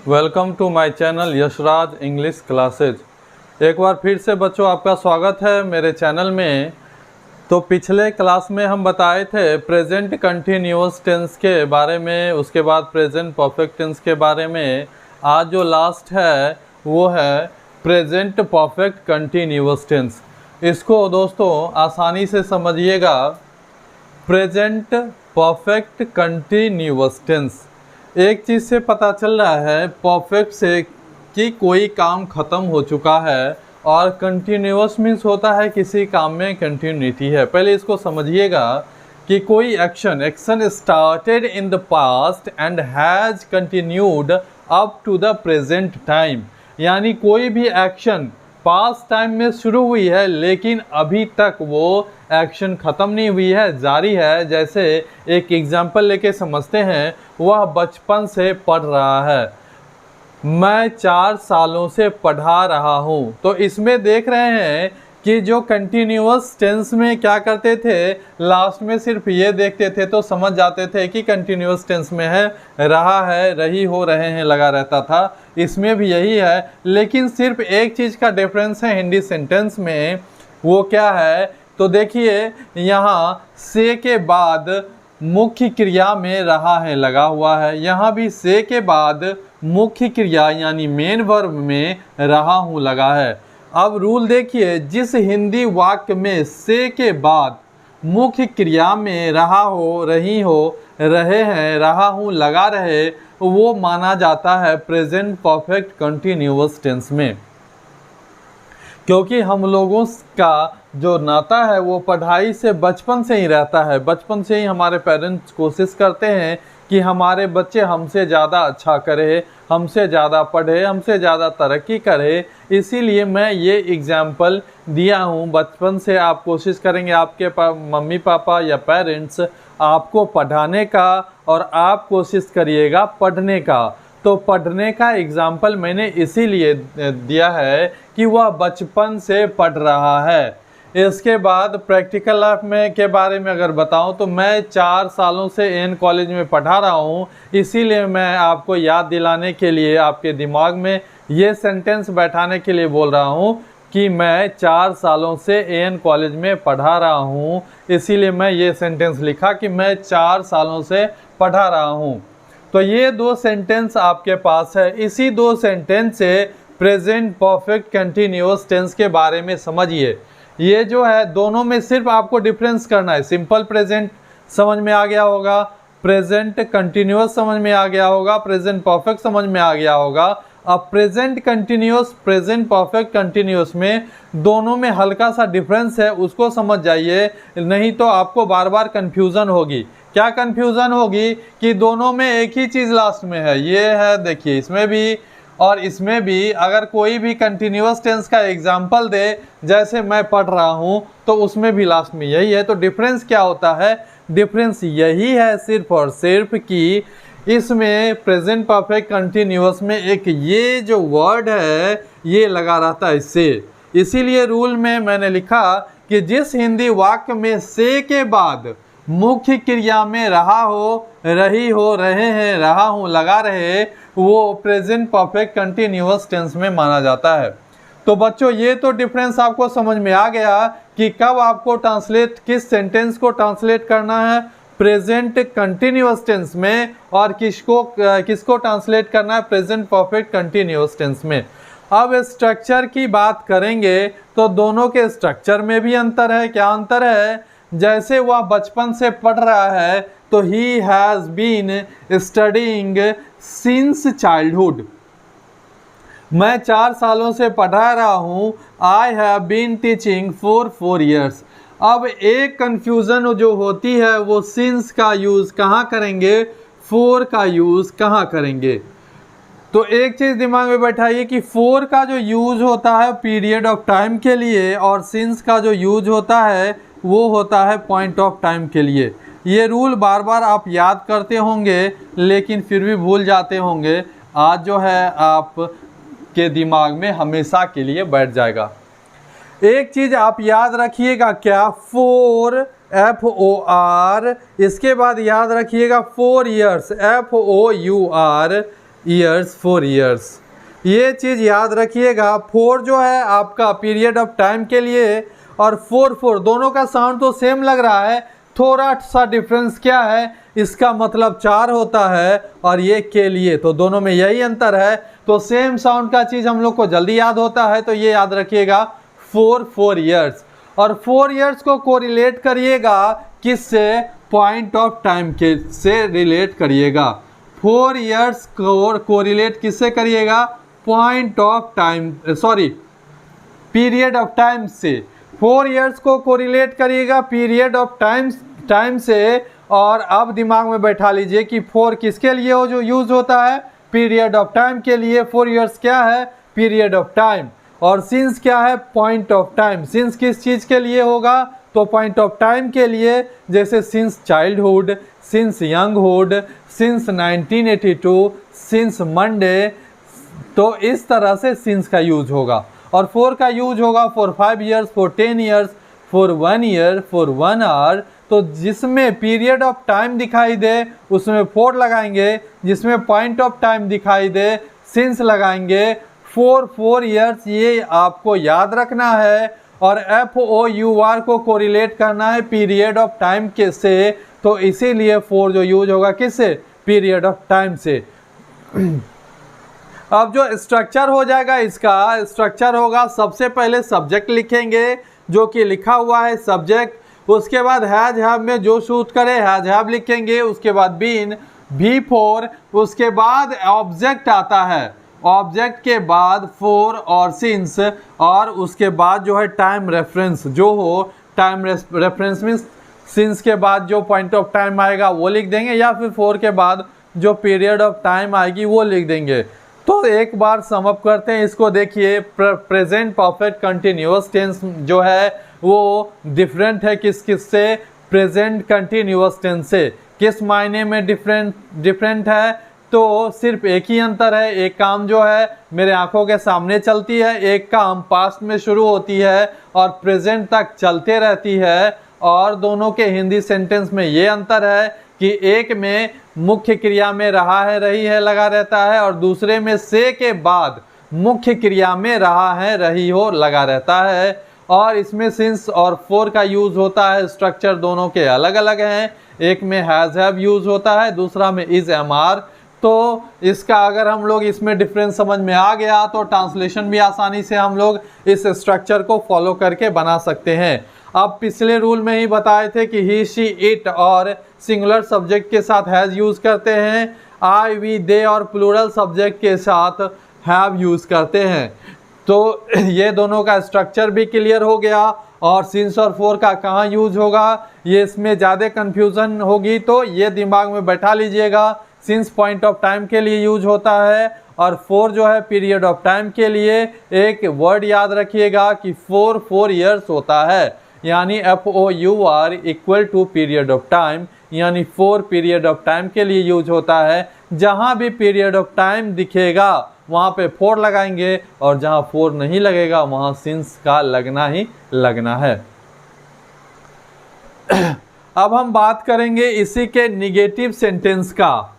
Welcome to my channel Yashraj English classes. एक बार फिर से बच्चों आपका स्वागत है मेरे चैनल में। तो पिछले क्लास में हम बताए थे प्रेजेंट कंटिन्यूअस टेंस के बारे में, उसके बाद प्रेजेंट परफेक्ट टेंस के बारे में। आज जो लास्ट है वो है प्रेजेंट परफेक्ट कंटिन्यूअस टेंस। इसको दोस्तों आसानी से समझिएगा। प्रेजेंट परफेक्ट कंटिन्यूअस टेंस, एक चीज़ से पता चल रहा है परफेक्ट से कि कोई काम ख़त्म हो चुका है, और कंटिन्यूअस मीन्स होता है किसी काम में कंटिन्यूटी है। पहले इसको समझिएगा कि कोई action started in the past and has continued up to the present time. यानी कोई भी एक्शन पास्ट टाइम में शुरू हुई है लेकिन अभी तक वो एक्शन ख़त्म नहीं हुई है, जारी है। जैसे एक एग्जाम्पल लेके समझते हैं, वह बचपन से पढ़ रहा है। मैं 4 सालों से पढ़ा रहा हूँ। तो इसमें देख रहे हैं कि जो कंटिन्यूअस टेंस में क्या करते थे, लास्ट में सिर्फ ये देखते थे तो समझ जाते थे कि कंटिन्यूअस टेंस में है, रहा है, रही, हो रहे हैं लगा रहता था। इसमें भी यही है, लेकिन सिर्फ एक चीज़ का डिफरेंस है हिंदी सेंटेंस में। वो क्या है तो देखिए, यहाँ से के बाद मुख्य क्रिया में रहा है लगा हुआ है। यहाँ भी से के बाद मुख्य क्रिया यानी मेन वर्ब में रहा हूँ लगा है। अब रूल देखिए, जिस हिंदी वाक्य में से के बाद मुख्य क्रिया में रहा हो, रही हो, रहे हैं, रहा हूँ लगा रहे, वो माना जाता है प्रेजेंट परफेक्ट कंटिन्यूअस टेंस में। क्योंकि हम लोगों का जो नाता है वो पढ़ाई से बचपन से ही रहता है। बचपन से ही हमारे पेरेंट्स कोशिश करते हैं कि हमारे बच्चे हमसे ज़्यादा अच्छा करे, हमसे ज़्यादा पढ़े, हमसे ज़्यादा तरक्की करे। इसीलिए मैं ये एग्जाम्पल दिया हूँ। बचपन से आप कोशिश करेंगे, आपके मम्मी पापा या पेरेंट्स आपको पढ़ाने का, और आप कोशिश करिएगा पढ़ने का। तो पढ़ने का एग्जाम्पल मैंने इसीलिए दिया है कि वह बचपन से पढ़ रहा है। इसके बाद प्रैक्टिकल लाइफ में के बारे में अगर बताऊं तो मैं 4 सालों से एन कॉलेज में पढ़ा रहा हूं। इसीलिए मैं आपको याद दिलाने के लिए, आपके दिमाग में ये सेंटेंस बैठाने के लिए बोल रहा हूं कि मैं 4 सालों से एन कॉलेज में पढ़ा रहा हूं। इसीलिए मैं ये सेंटेंस लिखा कि मैं 4 सालों से पढ़ा रहा हूं। तो ये 2 सेंटेंस आपके पास है। इसी 2 सेंटेंस से प्रेजेंट परफेक्ट कंटिन्यूअस टेंस के बारे में समझिए। ये जो है दोनों में सिर्फ आपको डिफरेंस करना है। सिंपल प्रेजेंट समझ में आ गया होगा, प्रेजेंट कंटिन्यूअस समझ में आ गया होगा, प्रेजेंट परफेक्ट समझ में आ गया होगा। अब present continuous, present perfect continuous में दोनों में हल्का सा डिफरेंस है, उसको समझ जाइए, नहीं तो आपको बार बार कन्फ्यूज़न होगी। क्या कन्फ्यूज़न होगी कि दोनों में एक ही चीज़ लास्ट में है। ये है, देखिए इसमें भी और इसमें भी। अगर कोई भी कंटिन्यूअस टेंस का एग्जाम्पल दे, जैसे मैं पढ़ रहा हूँ, तो उसमें भी लास्ट में यही है। तो डिफरेंस क्या होता है? डिफरेंस यही है सिर्फ और सिर्फ कि इसमें प्रेजेंट परफेक्ट कंटिन्यूअस में एक ये जो वर्ड है ये लगा रहता है से। इसीलिए रूल में मैंने लिखा कि जिस हिंदी वाक्य में से के बाद मुख्य क्रिया में रहा हो, रही हो, रहे हैं, रहा हूँ लगा रहे, वो प्रेजेंट परफेक्ट कंटिन्यूअस टेंस में माना जाता है। तो बच्चों ये तो डिफरेंस आपको समझ में आ गया कि कब आपको ट्रांसलेट, किस सेंटेंस को ट्रांसलेट करना है प्रेजेंट कंटिन्यूअस टेंस में, और किसको ट्रांसलेट करना है प्रेजेंट परफेक्ट कंटिन्यूअस टेंस में। अब स्ट्रक्चर की बात करेंगे तो दोनों के स्ट्रक्चर में भी अंतर है। क्या अंतर है? जैसे वह बचपन से पढ़ रहा है तो he has been studying since childhood. मैं 4 सालों से पढ़ा रहा हूँ। I have been teaching for 4 years। अब एक कंफ्यूजन जो होती है वो सिंस का यूज़ कहाँ करेंगे, फॉर का यूज़ कहाँ करेंगे। तो एक चीज़ दिमाग में बैठाइए कि फॉर का जो यूज़ होता है पीरियड ऑफ टाइम के लिए, और सिंस का जो यूज़ होता है वो होता है पॉइंट ऑफ टाइम के लिए। ये रूल बार बार आप याद करते होंगे लेकिन फिर भी भूल जाते होंगे। आज जो है आप के दिमाग में हमेशा के लिए बैठ जाएगा। एक चीज़ आप याद रखिएगा, क्या? फोर, FOR, इसके बाद याद रखिएगा 4 years, FOUR, ईयर्स, 4 ईयर्स। ये चीज़ याद रखिएगा, 4 जो है आपका पीरियड ऑफ टाइम के लिए और 4 दोनों का साउंड तो सेम लग रहा है, थोड़ा सा डिफरेंस क्या है, इसका मतलब 4 होता है और ये के लिए, तो दोनों में यही अंतर है। तो सेम साउंड का चीज़ हम लोग को जल्दी याद होता है, तो ये याद रखिएगा 4 ईयर्स। और 4 ईयर्स को कोरिलेट करिएगा किससे, पॉइंट ऑफ टाइम के से रिलेट करिएगा। 4 ईयर्स को कोरिलेट किससे करिएगा, point of time, sorry period of time से। 4 ईयर्स को कोरिलेट करिएगा पीरियड ऑफ टाइम से। और अब दिमाग में बैठा लीजिए कि 4 किसके लिए हो जो यूज होता है, पीरियड ऑफ टाइम के लिए। 4 ईयर्स क्या है, पीरियड ऑफ टाइम। और सिंस क्या है, पॉइंट ऑफ टाइम। सिंस किस चीज़ के लिए होगा, तो पॉइंट ऑफ टाइम के लिए, जैसे since childhood, since younghood, since 1982, since Monday, तो इस तरह से सिंस का यूज होगा। और 4 का यूज होगा for 5 years, for 10 years, for 1 year, for 1 hour. तो जिसमें पीरियड ऑफ टाइम दिखाई दे उसमें 4 लगाएंगे, जिसमें पॉइंट ऑफ टाइम दिखाई दे सिंस लगाएंगे। 4 ईयर्स ये आपको याद रखना है। और FOUR को कोरिलेट करना है पीरियड ऑफ टाइम के से, तो इसीलिए 4 जो यूज होगा किससे, पीरियड ऑफ टाइम से। अब जो स्ट्रक्चर हो जाएगा, इसका स्ट्रक्चर होगा, सबसे पहले सब्जेक्ट लिखेंगे जो कि लिखा हुआ है सब्जेक्ट, उसके बाद हैज हैव में जो शूट करे हैज हैव लिखेंगे, उसके बाद बीन V4, उसके बाद ऑब्जेक्ट आता है, ऑब्जेक्ट के बाद 4 और सिंस, और उसके बाद जो है टाइम रेफरेंस जो हो, टाइम रेफरेंस मीन्स सिंस के बाद जो पॉइंट ऑफ टाइम आएगा वो लिख देंगे, या फिर 4 के बाद जो पीरियड ऑफ टाइम आएगी वो लिख देंगे। तो एक बार सम अप करते हैं इसको। देखिए प्रेजेंट परफेक्ट कंटिन्यूअस टेंस जो है वो डिफरेंट है किस से, प्रेजेंट कंटिन्यूअस टेंस से। किस मायने में डिफरेंट है, तो सिर्फ एक ही अंतर है, एक काम जो है मेरे आंखों के सामने चलती है, एक काम पास्ट में शुरू होती है और प्रेजेंट तक चलते रहती है। और दोनों के हिंदी सेंटेंस में ये अंतर है कि एक में मुख्य क्रिया में रहा है रही है लगा रहता है, और दूसरे में से के बाद मुख्य क्रिया में रहा है रही हो लगा रहता है। और इसमें सिंस और 4 का यूज होता है, स्ट्रक्चर दोनों के अलग अलग हैं, एक में हैज हैव यूज होता है, दूसरा में इज MR। तो इसका अगर हम लोग इसमें डिफरेंस समझ में आ गया तो ट्रांसलेशन भी आसानी से हम लोग इस स्ट्रक्चर को फॉलो करके बना सकते हैं। अब पिछले रूल में ही बताए थे कि ही शी इट और सिंगुलर सब्जेक्ट के साथ हैज़ यूज़ करते हैं, आई वी दे और प्लूरल सब्जेक्ट के साथ हैव यूज़ करते हैं। तो ये दोनों का स्ट्रक्चर भी क्लियर हो गया। और सिंस और 4 का कहाँ यूज होगा, ये इसमें ज़्यादा कन्फ्यूज़न होगी, तो ये दिमाग में बैठा लीजिएगा। सिंस पॉइंट ऑफ टाइम के लिए यूज होता है और 4 जो है पीरियड ऑफ टाइम के लिए। एक वर्ड याद रखिएगा कि 4 ईयर्स होता है, यानी FOUR equal to period of time, यानी 4 पीरियड ऑफ टाइम के लिए यूज होता है। जहाँ भी पीरियड ऑफ टाइम दिखेगा वहाँ पे 4 लगाएंगे, और जहाँ 4 नहीं लगेगा वहाँ सिंस का लगना ही लगना है। अब हम बात करेंगे इसी के निगेटिव सेंटेंस का।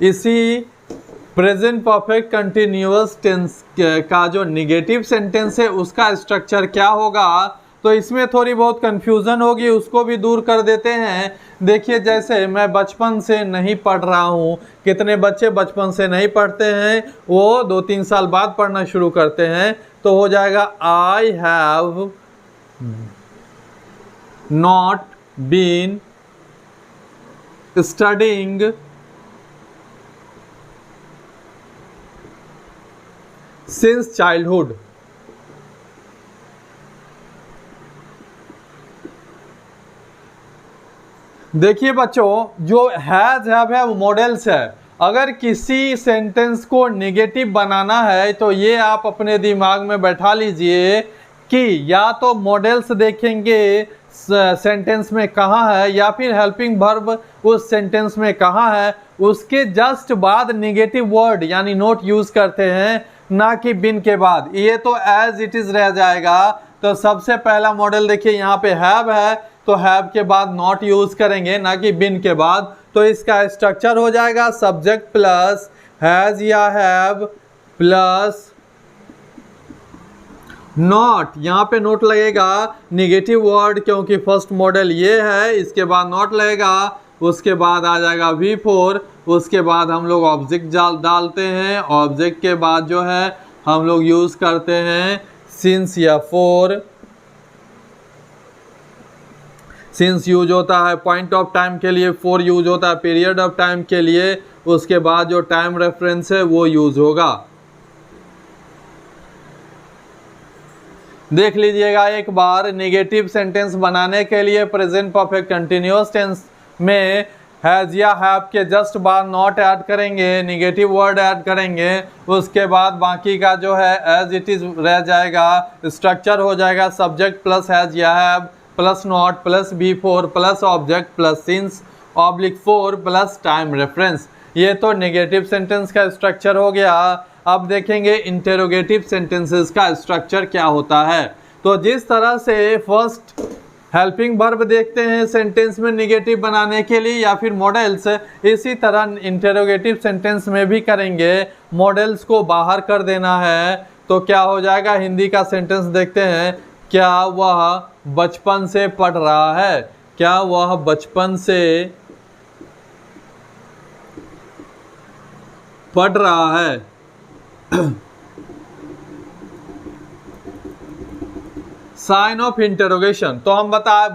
इसी प्रेजेंट परफेक्ट कंटिन्यूअस टेंस का जो निगेटिव सेंटेंस है उसका स्ट्रक्चर क्या होगा, तो इसमें थोड़ी बहुत कंफ्यूजन होगी, उसको भी दूर कर देते हैं। देखिए जैसे मैं बचपन से नहीं पढ़ रहा हूँ, कितने बच्चे बचपन से नहीं पढ़ते हैं, वो 2-3 साल बाद पढ़ना शुरू करते हैं, तो हो जाएगा I have not been studying since childhood. देखिए बच्चों, जो हैज हैव है वो मॉडल्स है। अगर किसी सेंटेंस को नेगेटिव बनाना है तो ये आप अपने दिमाग में बैठा लीजिए कि या तो मॉडल्स देखेंगे सेंटेंस में कहाँ है, या फिर हेल्पिंग वर्ब उस सेंटेंस में कहाँ है, उसके जस्ट बाद नेगेटिव वर्ड यानी नोट यूज करते हैं, ना कि बिन के बाद। ये तो एज इट इज रह जाएगा। तो सबसे पहला मॉडल देखिए यहाँ पे हैव है, तो हैव के बाद नॉट यूज करेंगे, ना कि बिन के बाद। तो इसका स्ट्रक्चर हो जाएगा सब्जेक्ट प्लस हैज या हैव प्लस नॉट, यहाँ पे नोट लगेगा निगेटिव वर्ड क्योंकि फर्स्ट मॉडल ये है, इसके बाद नॉट लगेगा, उसके बाद आ जाएगा V4, उसके बाद हम लोग ऑब्जेक्ट डालते हैं, ऑब्जेक्ट के बाद जो है हम लोग यूज़ करते हैं सिंस या फॉर। सिंस यूज होता है पॉइंट ऑफ टाइम के लिए, फॉर यूज होता है पीरियड ऑफ टाइम के लिए, उसके बाद जो टाइम रेफरेंस है वो यूज होगा। देख लीजिएगा एक बार, नेगेटिव सेंटेंस बनाने के लिए प्रेजेंट परफेक्ट कंटिन्यूअस टेंस में हैज या हैव के जस्ट बाद नॉट ऐड करेंगे, नेगेटिव वर्ड ऐड करेंगे, उसके बाद बाकी का जो है एज इट इज रह जाएगा। स्ट्रक्चर हो जाएगा सब्जेक्ट प्लस हैज या have plus not plus V4 plus object plus since oblique 4 plus time reference. ये तो नेगेटिव सेंटेंस का स्ट्रक्चर हो गया। अब देखेंगे इंटेरोगेटिव सेंटेंसेस का स्ट्रक्चर क्या होता है। तो जिस तरह से फर्स्ट हेल्पिंग वर्ब देखते हैं सेंटेंस में नेगेटिव बनाने के लिए या फिर मॉडल्स, इसी तरह इंटेरोगेटिव सेंटेंस में भी करेंगे। मॉडल्स को बाहर कर देना है तो क्या हो जाएगा। हिंदी का सेंटेंस देखते हैं, क्या वह बचपन से पढ़ रहा है, क्या वह बचपन से पढ़ रहा है। साइन ऑफ इंटरोगेशन, तो हम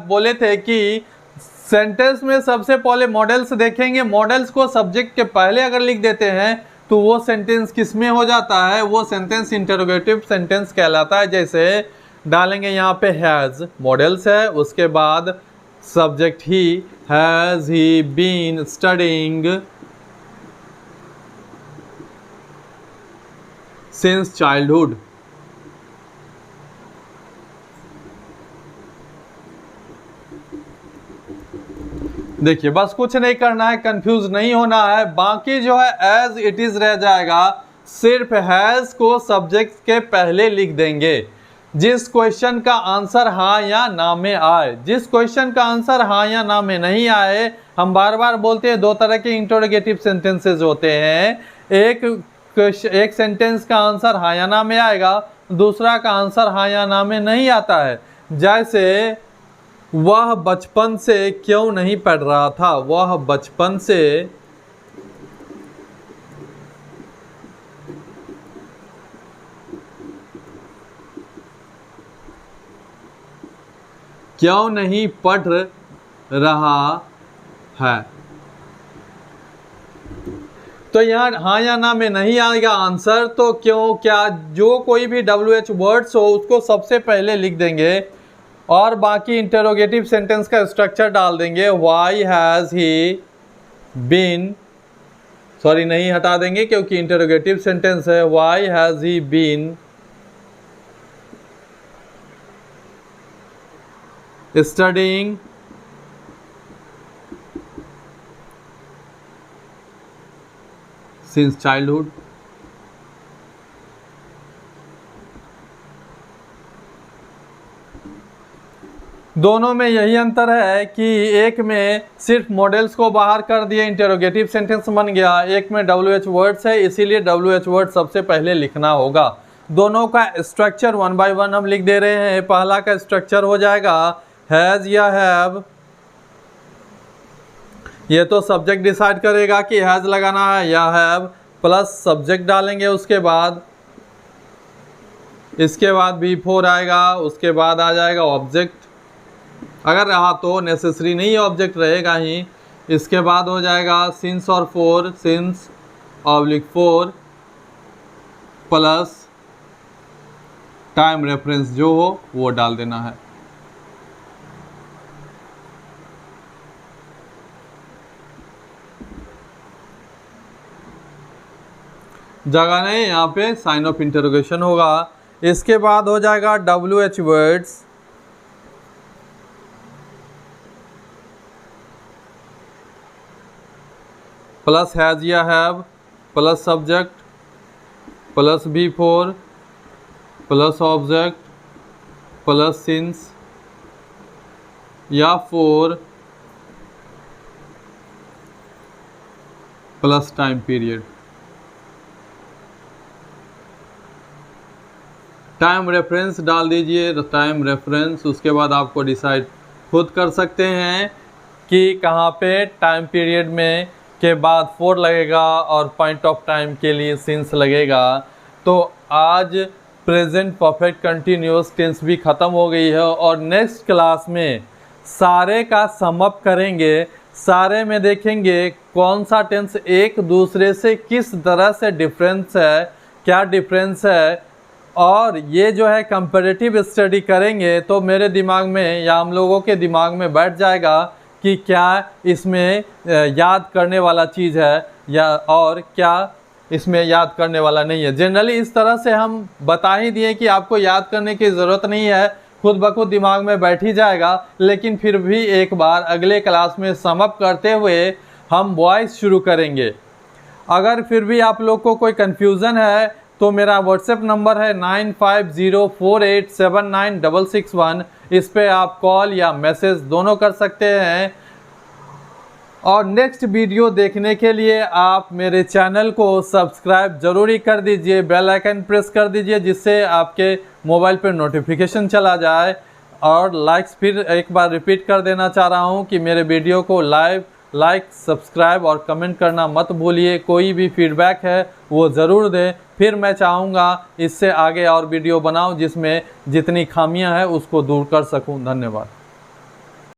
बोले थे कि सेंटेंस में सबसे पहले मॉडल्स देखेंगे। मॉडल्स को सब्जेक्ट के पहले अगर लिख देते हैं तो वो सेंटेंस किस में हो जाता है, वो सेंटेंस इंटरोगेटिव सेंटेंस कहलाता है। जैसे डालेंगे यहाँ पे हैज, मॉडल्स है, उसके बाद subject he, has he been studying since childhood. देखिए बस कुछ नहीं करना है, कंफ्यूज नहीं होना है, बाकी जो है एज इट इज रह जाएगा। सिर्फ हैज को सब्जेक्ट के पहले लिख देंगे। जिस क्वेश्चन का आंसर हाँ या ना में आए, जिस क्वेश्चन का आंसर हाँ या ना में नहीं आए, हम बार बार बोलते हैं दो तरह के इंटरोगेटिव सेंटेंसेस होते हैं। एक सेंटेंस का आंसर हाँ या ना में आएगा, दूसरा का आंसर हाँ या ना में नहीं आता है। जैसे वह बचपन से क्यों नहीं पढ़ रहा था, वह बचपन से क्यों नहीं पढ़ रहा है। तो यहाँ हाँ या ना में नहीं आएगा आंसर, तो क्यों क्या जो कोई भी WH वर्ड्स हो उसको सबसे पहले लिख देंगे और बाकी इंटरोगेटिव सेंटेंस का स्ट्रक्चर डाल देंगे। Why has he been, sorry नहीं हटा देंगे क्योंकि इंटरोगेटिव सेंटेंस है। Why has he been studying since childhood. दोनों में यही अंतर है कि एक में सिर्फ मॉडल्स को बाहर कर दिए, इंटरोगेटिव सेंटेंस बन गया, एक में WH वर्ड्स है, इसीलिए WH वर्ड सबसे पहले लिखना होगा। दोनों का स्ट्रक्चर 1 बाय 1 हम लिख दे रहे हैं। पहला का स्ट्रक्चर हो जाएगा हैज या हैव, ये तो सब्जेक्ट डिसाइड करेगा कि हैज लगाना है या हैव, प्लस सब्जेक्ट डालेंगे, उसके बाद इसके बाद V4 आएगा, उसके बाद आ जाएगा ऑब्जेक्ट, अगर रहा तो, नेसेसरी नहीं ऑब्जेक्ट रहेगा ही। इसके बाद हो जाएगा सिंस और for, since oblique 4 plus time reference जो हो वो डाल देना है। जगह नहीं, यहाँ पे साइन ऑफ इंटरोगेशन होगा। इसके बाद हो जाएगा WH वर्ड्स प्लस हैज या have plus subject plus V4 plus object plus since या for plus time period. Time reference डाल दीजिए, टाइम रेफरेंस। उसके बाद आपको डिसाइड खुद कर सकते हैं कि कहाँ पे टाइम पीरियड में के बाद फॉर लगेगा और पॉइंट ऑफ टाइम के लिए सिंस लगेगा। तो आज प्रेजेंट परफेक्ट कंटिन्यूअस टेंस भी ख़त्म हो गई है और नेक्स्ट क्लास में सारे का सम अप करेंगे। सारे में देखेंगे कौन सा टेंस एक दूसरे से किस तरह से डिफरेंस है, क्या डिफरेंस है। और ये जो है कंपैरेटिव स्टडी करेंगे तो मेरे दिमाग में या हम लोगों के दिमाग में बैठ जाएगा कि क्या इसमें याद करने वाला चीज़ है या और क्या इसमें याद करने वाला नहीं है। जनरली इस तरह से हम बता ही दिए कि आपको याद करने की ज़रूरत नहीं है, खुद ब खुद दिमाग में बैठ ही जाएगा। लेकिन फिर भी एक बार अगले क्लास में सम अप करते हुए हम वॉइस शुरू करेंगे। अगर फिर भी आप लोग को कोई कन्फ्यूज़न है तो मेरा व्हाट्सएप नंबर है 9504879661। इस पे आप कॉल या मैसेज दोनों कर सकते हैं। और नेक्स्ट वीडियो देखने के लिए आप मेरे चैनल को सब्सक्राइब जरूरी कर दीजिए, बेल आइकन प्रेस कर दीजिए जिससे आपके मोबाइल पर नोटिफिकेशन चला जाए। और लाइक्स फिर एक बार रिपीट कर देना चाह रहा हूँ कि मेरे वीडियो को लाइक सब्सक्राइब और कमेंट करना मत भूलिए। कोई भी फीडबैक है वो ज़रूर दें, फिर मैं चाहूँगा इससे आगे और वीडियो बनाऊँ जिसमें जितनी खामियां हैं उसको दूर कर सकूँ। धन्यवाद।